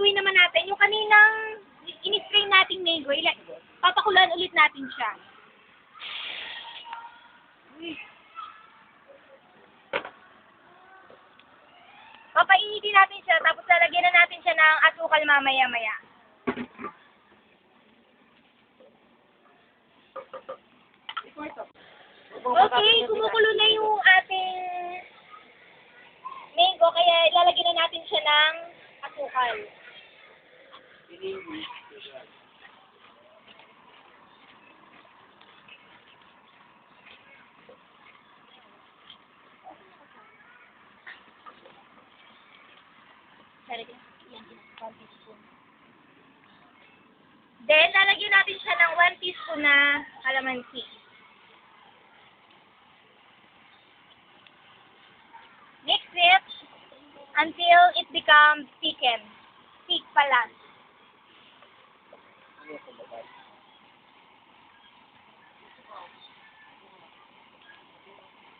gagawin naman natin, yung kaninang in-spray nating mango, papakulan ulit natin siya. Papainitin natin siya, tapos lalagyan na natin siya ng asukal mamaya-maya. Okay, kumukulo na yung ating mango, kaya ilalagyan na natin siya ng asukal. Then, lalagyan natin siya ng 1 teaspoon na calamansi. Mix it until it becomes